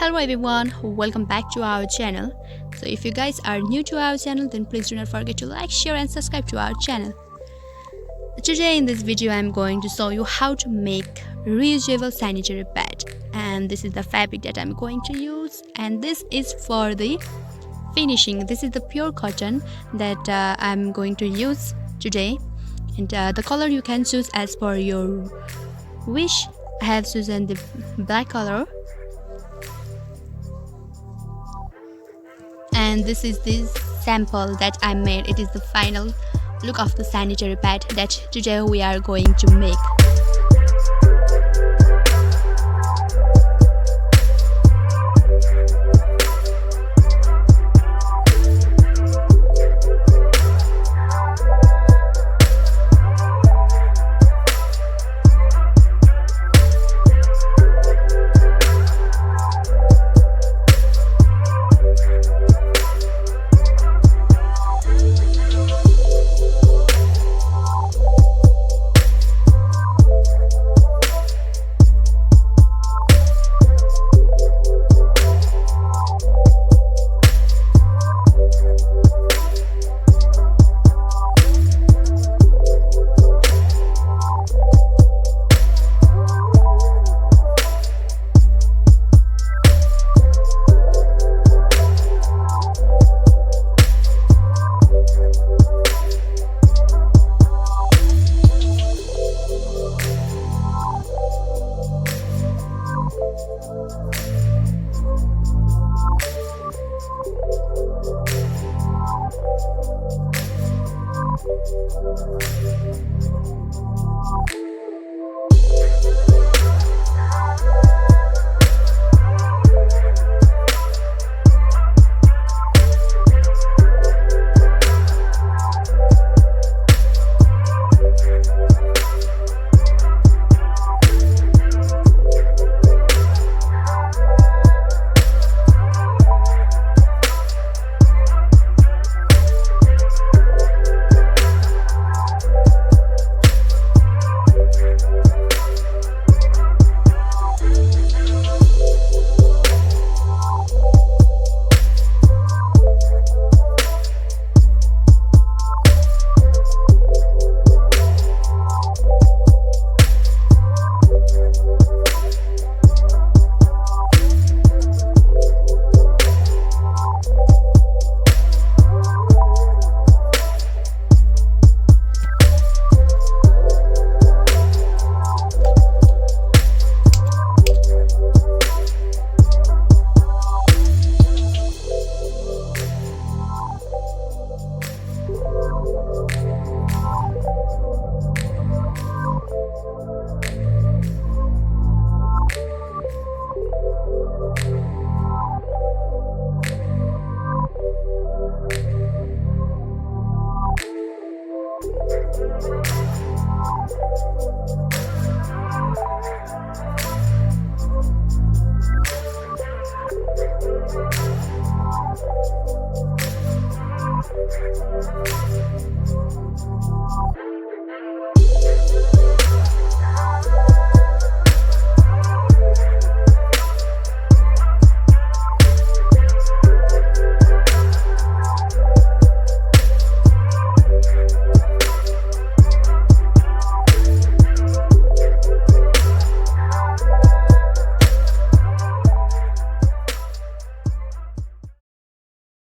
Hello everyone, welcome back to our channel. So if you guys are new to our channel, then please do not forget to like, share and subscribe to our channel. Today in this video I am going to show you how to make reusable sanitary pad, and this is the fabric that I'm going to use, and this is for the finishing. This is the pure cotton that I'm going to use today, and the color you can choose as per your wish. I have chosen the black color. And this is the sample that I made. It is the final look of the sanitary pad that today we are going to make.